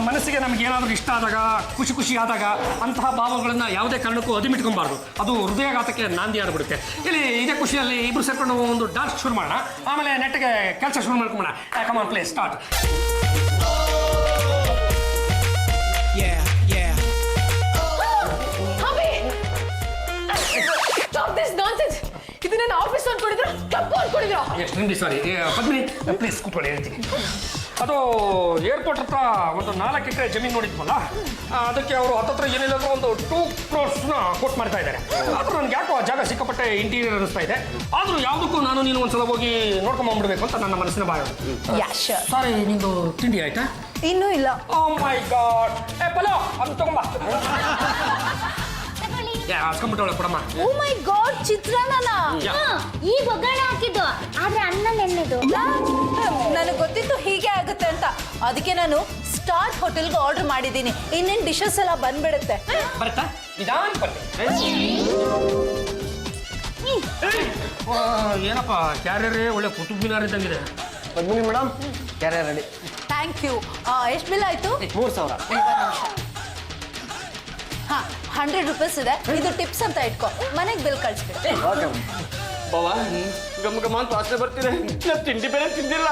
ಮನಸ್ಸಿಗೆ ನಮ್ಗೆ ಏನಾದರೂ ಇಷ್ಟ ಆದಾಗ, ಖುಷಿ ಆದಾಗ ಅಂತಹ ಭಾವಗಳನ್ನ ಯಾವುದೇ ಕಾರಣಕ್ಕೂ ಅದಿಮಿಟ್ಕೊಬಾರ್ದು. ಅದು ಹೃದಯಾಘಾತಕ್ಕೆ ನಾಂದಿ ಆಗ್ಬಿಡುತ್ತೆ. ಇಲ್ಲಿ ಇದೇ ಖುಷಿಯಲ್ಲಿ ಇಬ್ರು ಸೇರ್ಕೊಂಡು ಒಂದು ಡಾನ್ಸ್ ಶುರು ಮಾಡೋಣ, ಆಮೇಲೆ ನೆಟ್ಟಿಗೆ ಕೆಲಸ ಶುರು ಮಾಡ್ಕೊಂಬೋಣ. Come on, play start. ಇದು ನನ್ನ ಆಫೀಸ್ ಅನ್ಕೊಂಡಿದ್ರು, ತಪ್ಪು ಅನ್ಕೊಂಡಿದ್ರು. Extremely sorry. ಪದ್ಮಿನಿ ಪ್ಲೀಸ್ ಕೂತ್ಕೊಳ್ಳಿ, ಹೇಳ್ತೀನಿ. ಅದು ಏರ್ಪೋರ್ಟ್ ಹತ್ರ ಒಂದು 4 ಎಕರೆ ಜಮೀನು ನೋಡಿದ್ವಲ್ಲ, ಅದಕ್ಕೆ ಅವರು ಹತ್ತತ್ರ ಏನಿಲ್ಲ ಒಂದು 2 crores ಕೋಟ್ ಮಾಡ್ತಾ ಇದ್ದಾರೆ. ಆದ್ರೂ ನನ್ಗೆ ಯಾಕೋ ಆ ಜಾಗ ಸಿಕ್ಕಾಪಟ್ಟೆ ಇಂಟೀರಿಯರ್ ಅನಿಸ್ತಾ ಇದೆ. ಆದ್ರೂ ಯಾವುದಕ್ಕೂ ನಾನು ನೀನು ಒಂದ್ಸಲ ಹೋಗಿ ನೋಡ್ಕೊಂಡ್ಬಿಡ್ಬೇಕು ಅಂತ ನನ್ನ ಮನಸ್ಸಿನ ಭಾವ. ಸಾರಿ, ನಿಂದು ತಿಂಡಿ ಆಯ್ತಾ? ಇನ್ನೂ ಇಲ್ಲ. ಓ ಮೈ ಗಾಡ್. ಪಲೋ ಅದು ತಗೊಂಬ. ಹಸ್ಕೊಂಡ್ಬಿಟ್ಟವಳ ಕೊಡಮ್ಮ. ಓ ಮೈ ಗಾಡ್, ಚಿತ್ರಾನ್ನ. ಈಗ ಒಗ್ಗರಣೆ ಹಾಕಿದ್ದು, ಆದ್ರೆ ಅನ್ನ ನೆನ್ನೆದು. ನನಗೆ ಗೊತ್ತಿತ್ತು ಹೀಗೆ ಆಗುತ್ತೆ ಅಂತ, ಅದಕ್ಕೆ ನಾನು ಸ್ಟಾರ್ಟ್ ಹೋಟೆಲ್ಗೆ ಆರ್ಡರ್ ಮಾಡಿದ್ದೀನಿ. ಇನ್ನೇನು ಡಿಶಸ್ ಎಲ್ಲ ಬಂದ್ಬಿಡುತ್ತೆ. ಬರುತ್ತಾ? ನಿಧಾನ ಬನ್ನಿ. ಏನಪ್ಪ ಕ್ಯಾರಿಯರೇ ಒಳ್ಳೆ ಕುತುಬ್ ಮಿನಾರ್ ಇದ್ದಂಗಿದೆ. Padmini madam, carrier ready. Thank you. ಎಷ್ಟು ಬಿಲ್ ಆಯ್ತು? 3000. ಹಾ, 100 ರೂಪೀಸ್ ಇದೆ. ಇದು ಟಿಪ್ಸ್ ಅಂತ ಇಟ್ಕೊ, ಮನೆಗೆ ಬಿಲ್ ಕಳಿಸ್ಬಿಡು. ಓಕೆ ಬಾವಾ, ಗಮ್ ಗಮ ಅಂತ ವಾಸನೆ ಬರ್ತಿದೆ. ನಾನು ತಿಂಡಿ ಬೇರೆ ತಿಂದಿಲ್ಲ.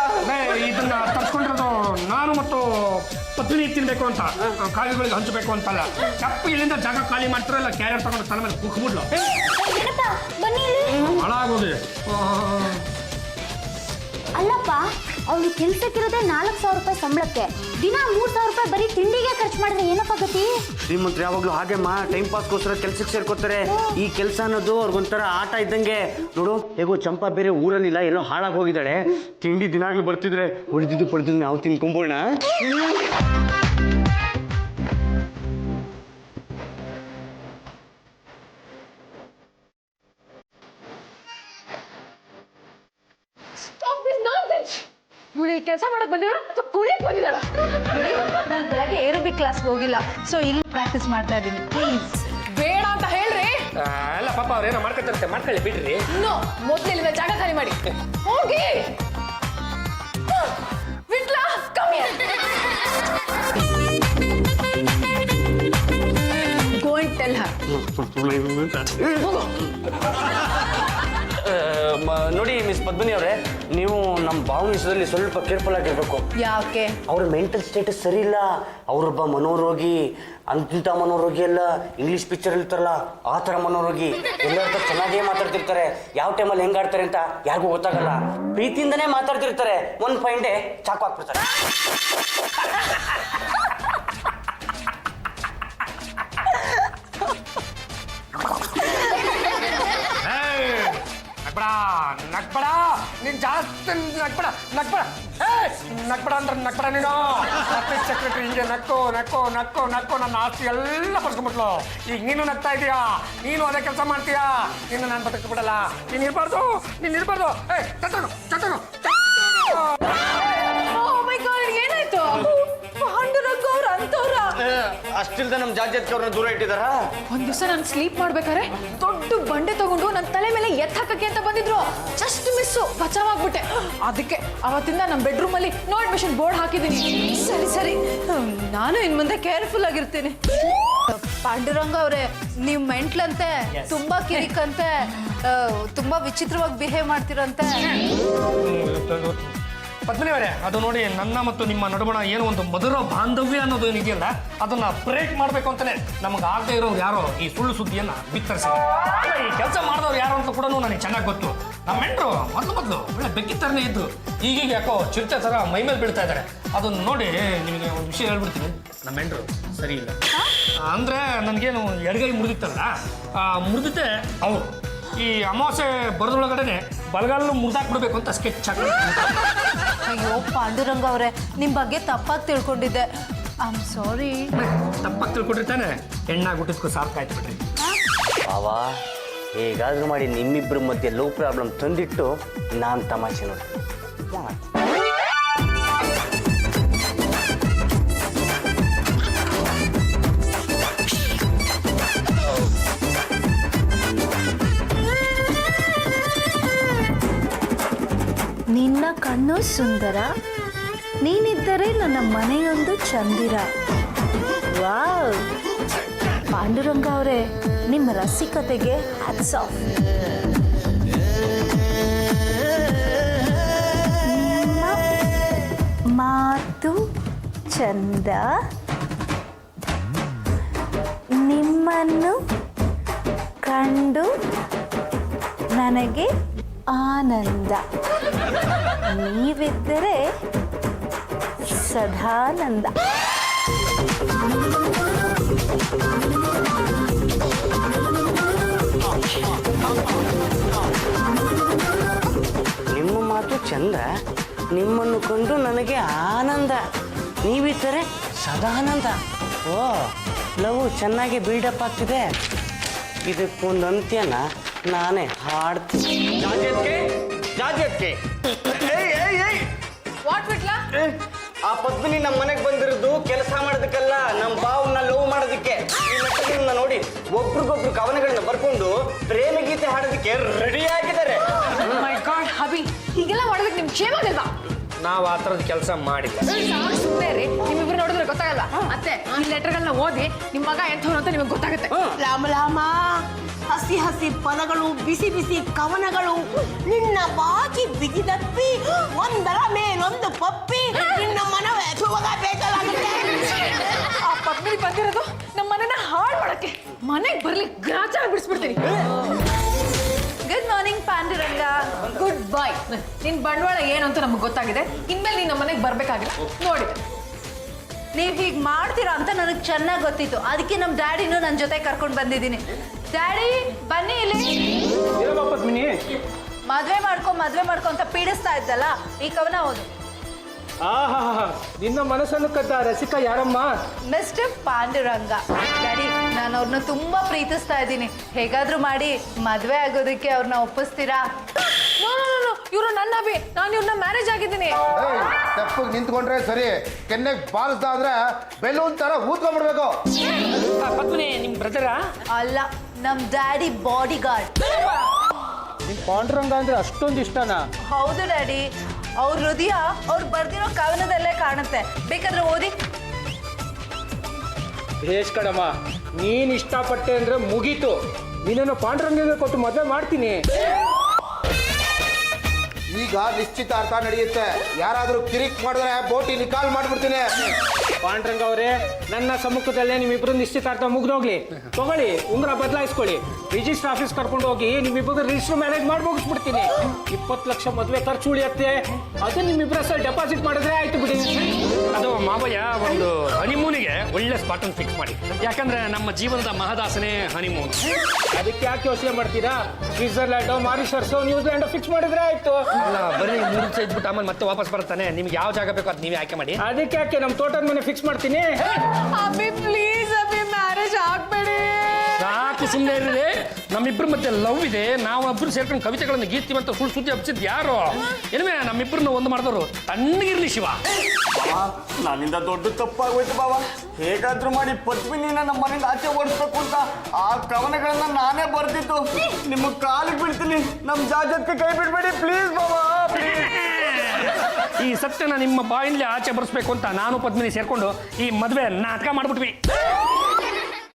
ಇದನ್ನ ತರ್ಸ್ಕೊಂಡಿರೋದು ನಾನು ಮತ್ತು ಪತ್ನಿ ತಿನ್ಬೇಕು ಅಂತ, ಕಾಯಿಗಳಿಗೆ ಹಂಚಬೇಕು ಅಂತಲ್ಲ. ತಪ್ಪು ಇಲ್ಲಿಂದ ಜಾಗ ಖಾಲಿ ಮಾಡ್ತಾರಲ್ಲ, ಕ್ಯಾರಿಯರ್ ತಗೊಂಡು ತಲೆ ಮೇಲೆ ಕುಕ್ಬಿಡ್ಲು. ಏನಪ್ಪ ಬನ್ನಿ ಇಲ್ಲಿ. ಹಾಳಾಗೋದೆ. ಅಲ್ಲಪ್ಪ, ಅವ್ಳು ಕೆಲ್ಸಕ್ಕಿರೋದೇ 4000 ರೂಪಾಯಿ ಸಂಬಳಕ್ಕೆ, ದಿನ 3000 ರೂಪಾಯಿ ಬರೀ ತಿಂಡಿಗೆ ಖರ್ಚು ಮಾಡಿದ್ರೆ ಏನಪ್ಪ ಗತಿ? ಶ್ರೀಮಂತರು ಯಾವಾಗಲೂ ಹಾಗೆಮ್ಮ ಟೈಮ್ ಪಾಸ್ಗೋಸ್ಕರ ಕೆಲ್ಸಕ್ಕೆ ಸೇರ್ಕೋತಾರೆ. ಈ ಕೆಲಸ ಅನ್ನೋದು ಅವ್ರಿಗೊಂಥರ ಆಟ ಇದ್ದಂಗೆ. ನೋಡು, ಹೇಗೋ ಚಂಪಾ ಬೇರೆ ಊರಲ್ಲಿಲ್ಲ, ಎಲ್ಲೋ ಹಾಳಾಗಿ ಹೋಗಿದ್ದಾಳೆ. ತಿಂಡಿ ದಿನಾಗ್ಲೂ ಬರ್ತಿದ್ರೆ ಹೊಡೆದಿದ್ದು ಪಡೆದಿದ್ದು ನಾವು ತಿನ್ಕೊಂಬೋಣ. ಕೆಲಸ ಮಾಡಕ್ ಬಂದಿರೋ ಅಥವಾ ಕುಡಿಯಕ್ ಬಂದಿದ್ದಾಳ? ನಾನು ಬೆಳಗ್ಗೆ ಏರೋಬಿಕ್ ಕ್ಲಾಸ್ಗೆ ಹೋಗಿಲ್ಲ, ಸೊ ಇಲ್ಲಿ ಪ್ರಾಕ್ಟೀಸ್ ಮಾಡ್ತಾ ಇದ್ದೀನಿ. ಪ್ಲೀಸ್ ಬೇಡ ಅಂತ ಹೇಳ್ರಿ. ಅಲ್ಲ ಪಾಪ ಅವ್ರೇನೋ ಮಾಡ್ಕೊತಾರಂತೆ, ಮಾಡ್ಕೊಳ್ಳಿ ಬಿಡ್ರಿ. ಇನ್ನು ಮೊದ್ಲಿಂದ ಜಾಗ ಖಾಲಿ ಮಾಡಿ ಹೋಗಿ. ವಿಟ್ಲ, ಕಮ್ಮಿ. Go and tell her. ನೋಡಿ ಮಿಸ್ ಪದ್ಮಿನಿ ಅವರೇ, ನೀವು ನಮ್ಮ ಭಾವನ ವಿಷಯದಲ್ಲಿ ಸ್ವಲ್ಪ ಕೇರ್ಫುಲ್ ಆಗಿರ್ಬೇಕು. ಯಾಕೆ? ಅವ್ರ ಮೆಂಟಲ್ ಸ್ಟೇಟಸ್ ಸರಿ ಇಲ್ಲ. ಅವರೊಬ್ಬ ಮನೋರೋಗಿ. ಅಂತಿಂಥ ಮನೋರೋಗಿ ಅಲ್ಲ, ಇಂಗ್ಲೀಷ್ ಪಿಕ್ಚರ್ ಇರ್ತಾರಲ್ಲ ಆ ಥರ ಮನೋರೋಗಿ. ಎಲ್ಲರ ಚೆನ್ನಾಗೇ ಮಾತಾಡ್ತಿರ್ತಾರೆ, ಯಾವ ಟೈಮಲ್ಲಿ ಹೆಂಗೆ ಆಡ್ತಾರೆ ಅಂತ ಯಾರಿಗೂ ಗೊತ್ತಾಗಲ್ಲ. ಪ್ರೀತಿಯಿಂದನೇ ಮಾತಾಡ್ತಿರ್ತಾರೆ, ಒಂದು ಫೈನ್ ಡೇ ಚಾಕು ಹಾಕ್ಬಿಡ್ತಾರೆ. ನಗ್ಬೇಡ, ನೀನ್ ಜಾಸ್ತಿ ನಗ್ಬೇಡ ಅಂದ್ರೆ ನಗ್ಬೇಡ ನೀನು. ಆಫೀಸ್ ಸೆಕ್ರೆಟರಿ ಹಿಂಗೆ ನಕ್ಕು ನನ್ನ ಆಸ್ತಿ ಎಲ್ಲ ಪಡ್ಸ್ಕೊಂಡ್ಬಿಟ್ಲು. ಈಗ ನೀನು ನಗ್ತಾ ಇದೀಯಾ, ನೀನು ಅದೇ ಕೆಲಸ ಮಾಡ್ತೀಯಾ. ಇನ್ನು ನಾನು ಬದುಕಿ ಬಿಡಲ್ಲ. ನೀನ್ ಇರ್ಬಾರ್ದು. ಏನಾಯ್ತು? ಪಾಂಡುರಂಗ ಅವ್ರ ಅಂತವ್ರ? ಅಷ್ಟಿಲ್ದ ನಮ್ಮ ಜಾಜ್ಯತ್ಕವ್ರನ್ನ ದೂರ ಇಟ್ಟಿದಾರ. ಒಂದ್ ದಿವಸ ನಾನು ಸ್ಲೀಪ್ ಮಾಡ್ಬೇಕಾದ್ರೆ ದೊಡ್ಡ ಬಂಡೆ ತಗೊಂಡು ನನ್ನ ತಲೆ ಮೇಲೆ ಎತ್ತಾಕಕ್ಕೆ ಅಂತ ಬಂದಿದ್ರು. ಜಸ್ಟ್ ಮಿಸ್ಸು ಬಚಾವಾಗ್ಬಿಟ್ಟೆ. ಅದಕ್ಕೆ ಅವತ್ತಿಂದ ನಮ್ಮ ಬೆಡ್ರೂಮ್ ಅಲ್ಲಿ ನೋ ಅಡ್ಮಿಷನ್ ಬೋರ್ಡ್ ಹಾಕಿದ್ದೀನಿ. ಸರಿ ಸರಿ, ನಾನು ಇನ್ ಮುಂದೆ ಕೇರ್ಫುಲ್ ಆಗಿರ್ತೀನಿ. ಪಾಂಡುರಂಗ ಅವರೇ, ನೀವು ಮೆಂಟ್ಲಂತೆ, ತುಂಬಾ ಕಿರಿಕಂತೆ, ತುಂಬಾ ವಿಚಿತ್ರವಾಗಿ ಬಿಹೇವ್ ಮಾಡ್ತಿರಂತೆ. ಪದ್ಮಿನಿ ಅವರೇ, ಅದು ನೋಡಿ ನನ್ನ ಮತ್ತು ನಿಮ್ಮ ನಡುವಣ ಏನು ಒಂದು ಮಧುರ ಬಾಂಧವ್ಯ ಅನ್ನೋದು ಏನಿದೆಯಲ್ಲ, ಅದನ್ನ ಬ್ರೇಕ್ ಮಾಡಬೇಕು ಅಂತಾನೆ ನಮಗೆ ಆಗದೆ ಇರೋರು ಯಾರೋ ಈ ಸುಳ್ಳು ಸುದ್ದಿಯನ್ನ ಬಿತ್ತರಿಸಿದ್ದಾರೆ. ಈ ಕೆಲಸ ಮಾಡಿದವ್ರು ಯಾರು ಅಂತ ಕೂಡ ನನಗೆ ಚೆನ್ನಾಗಿ ಗೊತ್ತು. ನಮ್ಮ ಹೆಂಡ್ರು ಮೊದಲು ಒಳ್ಳೆ ಬೆಕ್ಕಿ ಥರನೇ ಇದ್ದು, ಈಗೀಗ ಯಾಕೋ ಚಿರತೆ ಥರ ಮೈ ಮೇಲೆ ಬೀಳ್ತಾ ಇದ್ದಾರೆ. ಅದನ್ನ ನೋಡಿ ನಿಮಗೆ ಒಂದು ವಿಷಯ ಹೇಳ್ಬಿಡ್ತೀನಿ, ನಮ್ಮ ಹೆಂಡ್ರು ಸರಿ ಇಲ್ಲ. ಅಂದರೆ ನನಗೇನು ಎಡಗೈ ಮುರಿದಿತ್ತಲ್ಲ, ಮುರಿದಿದ್ದೆ ಅವರು ಈ ಅಮಾವಾಸ್ಯೆ ಬರೋದ್ರೊಳಗಡೆ ಬಲಗಾಲನ್ನು ಮುರಿದಾಕ್ಬಿಡ್ಬೇಕು ಅಂತ ಸ್ಕೆಚ್ ಹಾಕಿ. ಅಯ್ಯೋ ಪಾಂಡುರಂಗ ಅವರೇ, ನಿಮ್ಮ ಬಗ್ಗೆ ತಪ್ಪಾಗಿ ತಿಳ್ಕೊಂಡಿದ್ದೆ. I am sorry. ತಪ್ಪಾಗಿ ತಿಳ್ಕೊಂಡಿರ್ತಾನೆ, ಹೆಣ್ಣಾಗ್ಬಿಟ್ಟಿದ್ಕೂ ಸಾಕಾಯ್ತು ಬಿಡ್ರಿ. ಬಾವಾ, ಹೇಗಾದ್ರೂ ಮಾಡಿ ನಿಮ್ಮಿಬ್ಬರ ಮಧ್ಯೆ ಲವ್ ಪ್ರಾಬ್ಲಮ್ ತಂದಿಟ್ಟು ನಾನು ತಮಾಷೆ ನೋಡಿ. ನಿನ್ನ ಕಣ್ಣು ಸುಂದರ, ನೀನಿದ್ದರೆ ನನ್ನ ಮನೆಯೊಂದು ಚಂದಿರ. ವಾವ್ ಪಾಂಡುರಂಗ ಅವರೇ, ನಿಮ್ಮ ರಸಿಕತೆಗೆ ಹ್ಯಾಟ್ಸ್ ಆಫ್. ನಿಮ್ಮ ಮಾತು ಚಂದ, ನಿಮ್ಮನ್ನು ಕಂಡು ನನಗೆ ಆನಂದ. ನೀವಿದ್ದರೆ ಸದಾನಂದ. ನಿಮ್ಮ ಮಾತು ಚಂದ, ನಿಮ್ಮನ್ನು ಕಂಡು ನನಗೆ ಆನಂದ, ನೀವಿದ್ದರೆ ಸದಾನಂದ. ಓ, ಲವ್ ಚೆನ್ನಾಗಿ ಬಿಲ್ಡಪ್ ಆಗ್ತಿದೆ. ಇದಕ್ಕೊಂದು ಅಂತ್ಯನ ನಾನೇ ಹಾಡ್ತೀನಿ. ವಾಟ್ ಬಿಟ್ಲಾ? ಆ ಪದ್ಮಿನಿ ನಮ್ಮ ಮನೆಗೆ ಬಂದಿರೋದು ಕೆಲಸ ಮಾಡೋದಕ್ಕಲ್ಲ, ನಮ್ಮ ಬಾವನ್ನ ಲವ್ ಮಾಡೋದಕ್ಕೆ. ಈ ಲೆಕ್ಕಗಳನ್ನ ನೋಡಿ ಒಬ್ರಿಗೊಬ್ರು ಕವನಗಳನ್ನ ಬರ್ಕೊಂಡು ಪ್ರೇಮ ಗೀತೆ ಹಾಡೋದಕ್ಕೆ ರೆಡಿ ಆಗಿದ್ದಾರೆ. ಮೈ ಗಾಡ್ ಹಬಿ, ಹೀಗೆಲ್ಲ ಮಾಡೋದಕ್ಕೆ ನಿಮ್ಗೆ ಕ್ಷೇಮ ಆಗಲ್ವಾ? ನಾವು ಆ ಥರದ ಕೆಲಸ ಮಾಡಿಲ್ಲ. ಸುಮ್ಮನೆ ರೀ, ನಿಮ್ಮಿಬ್ರು ನೋಡಿದ್ರೆ ಗೊತ್ತಾಗಲ್ಲ. ಮತ್ತೆ ಈ ಲೆಟರ್ಗಳನ್ನ ಓದಿ ನಿಮ್ಮ ಮಗ ಎಂಥವ್ರು ಅಂತ ನಿಮಗೆ ಗೊತ್ತಾಗುತ್ತೆ. ರಾಮ ರಾಮ, ಹಸಿ ಹಸಿ ಪದಗಳು, ಬಿಸಿ ಬಿಸಿ ಕವನಗಳು, ನಿನ್ನ ಬಾಕಿ ಬಿಗಿದಪ್ಪಿ, ಒಂದರ ಮೇಲೊಂದು ಪಪ್ಪಿ, ನಿನ್ನ ಮನವೇ ಸುವಾಗ ಬೇಕಲಾಗುತ್ತೆ. ಆ ಪದ್ಮಿನಿ ಬಂದಿರೋದು ನಮ್ಮ ಮನೆನ ಹಾಳು ಮಾಡಕ್ಕೆ. ಮನೆಗೆ ಬರ್ಲಿ, ಗ್ರಾಚಾರ ಬಿಡಿಸ್ಬಿಡ್ತೀನಿ. Good morning Panduranga. Good bye. ನಿನ್ ಬಂಡವಾಳ ಏನು ಅಂತ ನಮ್ಗೆ ಗೊತ್ತಾಗಿದೆ. ಇನ್ಮೇಲೆ ನೀನ್ ನಮ್ಮ ಮನೆಗೆ ಬರ್ಬೇಕಾಗಿಲ್ಲ. ನೋಡಿದೆ ನೀವು ಹೀಗೆ ಮಾಡ್ತೀರಾ ಅಂತ ನನಗೆ ಚೆನ್ನಾಗಿ ಗೊತ್ತಿತ್ತು. ಅದಕ್ಕೆ ನಮ್ಮ ಡ್ಯಾಡಿನೂ ನನ್ನ ಜೊತೆ ಕರ್ಕೊಂಡು ಬಂದಿದ್ದೀನಿ. ಡ್ಯಾಡಿ ಬನ್ನಿ ಇಲ್ಲಿ. ಮದ್ವೆ ಮಾಡ್ಕೊ ಅಂತ ಪೀಡಿಸ್ತಾ ಇದ್ದಲ್ಲ, ಈ ಕವನ ಓದು. ನಿನ್ನ ಮನಸ್ಸನ್ನು ಕದ್ದ ರಸಿಕ ಯಾರಮ್ಮ? ಮಿಸ್ಟರ್ ಪಾಂಡುರಂಗ. ಡ್ಯಾಡಿ, ನಾನು ಅವ್ರನ್ನ ತುಂಬಾ ಪ್ರೀತಿಸ್ತಾ ಇದ್ದೀನಿ. ಹೇಗಾದ್ರೂ ಮಾಡಿ ಮದ್ವೆ ಆಗೋದಕ್ಕೆ ಅವ್ರನ್ನ ಒಪ್ಪಿಸ್ತೀರಾ? ಇವರು ನನ್ನ ಅಭಿ, ನಾನು ಇವ್ರನ್ನ ಮ್ಯಾರೇಜ್ ಆಗಿದ್ದೀನಿ. ತಪ್ಪಿಗೆ ನಿಂತ್ಕೊಂಡ್ರೆ ಸರಿ, ಕೆನ್ನೆಗೆ ಬಾರಿಸ್ದ ಆದ್ರೆ ಬೆಲೂನ್ ತರ ಊದ್ಕೊಂಡ್ಬಿಡ್ಬೇಕು. ಪದ್ಮಿನಿ ನಿಮ್ಮ ಬ್ರದರಾ? ಅಲ್ಲ, ನಮ್ ಡ್ಯಾಡಿ ಬಾಡಿ ಗಾರ್ಡ್. ನಿಮ್ ಪಾಂಡುರಂಗ ಅಂದ್ರೆ ಅಷ್ಟೊಂದು ಇಷ್ಟನಾ? ಹೌದು ಡ್ಯಾಡಿ. ಅವ್ರ ಹೃದಯ ಅವ್ರು ಬರ್ದಿರೋ ಕವನದಲ್ಲೇ ಕಾಣುತ್ತೆ. ಬೇಕಾದ್ರೆ ಓದಿ. ಭೇಷ್ ಕಡಮ್ಮ, ನೀನ್ ಇಷ್ಟಪಟ್ಟೆ ಅಂದ್ರೆ ಮುಗೀತು. ನೀನನ್ನು ಪಾಂಡುರಂಗಗೆ ಕೊಟ್ಟು ಮದುವೆ ಮಾಡ್ತೀನಿ. ಈಗ ನಿಶ್ಚಿತಾರ್ಥ ನಡೆಯುತ್ತೆ. ಯಾರಾದ್ರೂ ಕಿರಿಕ್ ಮಾಡಿದ್ರೆ ಬೋಟಿ ನಿಕಾಲ್ ಮಾಡ್ಬಿಡ್ತೀನಿ. ಪಾಂಡುರಂಗ ಅವರೇ, ನನ್ನ ಸಮ್ಮುಖದಲ್ಲೇ ನಿಮ್ಮಿಬ್ರು ನಿಶ್ಚಿತಾರ್ಥ ಮುಗ್ದೋಗ್ಲಿ. ತಗೊಳ್ಳಿ, ಉಂಗ್ರ ಬದಲಾಯಿಸ್ಕೊಳ್ಳಿ. ರಿಜಿಸ್ಟರ್ ಆಫೀಸ್ ಕರ್ಕೊಂಡು ಹೋಗಿ ನಿಮ್ಮಿಬ್ಬರು ರಿಜಿಸ್ಟರ್ ಮ್ಯಾರೇಜ್ ಮಾಡಿ ಮುಗಿಸ್ಬಿಡ್ತೀನಿ. 20 ಲಕ್ಷ ಮದುವೆ ಖರ್ಚು ಉಳಿಯತ್ತೆ. ಅದು ನಿಮ್ಮಿಬ್ಬರ ಹೆಸರು ಡೆಪಾಸಿಟ್ ಮಾಡಿದ್ರೆ ಆಯ್ತು ಬಿಡಿ. ಅದು ಮಾವಯ್ಯ ಒಂದು ಹನಿಮೂನಿಗೆ ಒಳ್ಳೆ ಸ್ಪಾಟ್ ಅನ್ನು ಫಿಕ್ಸ್ ಮಾಡಿ. ಯಾಕಂದ್ರೆ ನಮ್ಮ ಜೀವನದ ಮಹದಾಸನೆ ಹನಿಮೂನ್. ಅದಕ್ಕೆ ಯಾಕೆ ಯೋಚನೆ ಮಾಡ್ತೀರಾ? ಸ್ವಿಟ್ಜರ್ಲ್ಯಾಂಡ್, ಮಾರಿಷಸ್, ನ್ಯೂಜಿಲ್ಯಾಂಡ್ ಫಿಕ್ಸ್ ಮಾಡಿದ್ರೆ ಆಯ್ತು. ಅಲ್ಲ, ಬರೀ 3 ದಿವಸ ಇದ್ಬಿಟ್ಟು ಆಮೇಲೆ ಮತ್ತೆ ವಾಪಸ್ ಬರ್ತಾನೆ. ನಿಮ್ಗೆ ಯಾವ ಜಾಗ ಬೇಕೋ ಅದು ನೀವೇ ಆಯ್ಕೆ ಮಾಡಿ. ಅದಕ್ಕೆ ಯಾಕೆ ನಮ್ಮ ತೋಟದ ಮನೆ ಫಿಕ್ಸ್ ಮಾಡ್ತೀನಿ. ಅಭಿ ಪ್ಲೀಸ್, ಅಭಿ ಮ್ಯಾರೇಜ್ ಆಗ್ಬೇಡಿ. ಸಾಕು ಸುಮ್ಮನೆ ಇರಿದೆ. ನಮ್ಮಿಬ್ಬರ ಮಧ್ಯೆ ಲವ್ ಇದೆ, ನಾವು ಒಬ್ಬರು ಸೇರ್ಕೊಂಡು ಕವಿತೆಗಳನ್ನು ಗೀರ್ತೀವಿ ಅಂತ ಸುಳ್ಳು ಸುದ್ದಿ ಹಬ್ಸಿದ್ ಯಾರು? ಏನ್ಮೇ ನಮ್ಮಿಬ್ಬರನ್ನ ಒಂದು ಮಾಡಿದವರು ತಣ್ಣಗಿರ್ಲಿ ಶಿವ. ನನ್ನಿಂದ ದೊಡ್ಡ ತಪ್ಪಾಗೋಯ್ತು ಬಾವ. ಹೇಗಾದ್ರೂ ಮಾಡಿ ಪದ್ಮಿನಿನ ನಮ್ಮ ಮನೆಯಿಂದ ಆಚೆ ಓಡಿಸ್ಬೇಕು ಅಂತ ಆ ಕವನಗಳನ್ನ ನಾನೇ ಬರ್ದಿದ್ದು. ನಿಮ್ಮ ಕಾಲಿಗೆ ಬೀಳ್ತೀನಿ, ನಮ್ಮ ಜಾಜತ್ಗೆ ಕೈ ಬಿಡ್ಬೇಡಿ ಪ್ಲೀಸ್ ಬಾವ. ಈ ಸತ್ಯನ ನಿಮ್ಮ ಬಾಯಿಂದಲೇ ಆಚೆ ಬರ್ಸ್ಬೇಕು ಅಂತ ನಾನು ಪದ್ಮಿನಿ ಸೇರ್ಕೊಂಡು ಈ ಮದುವೆ ನಾಟಕ ಮಾಡ್ಬಿಟ್ವಿ.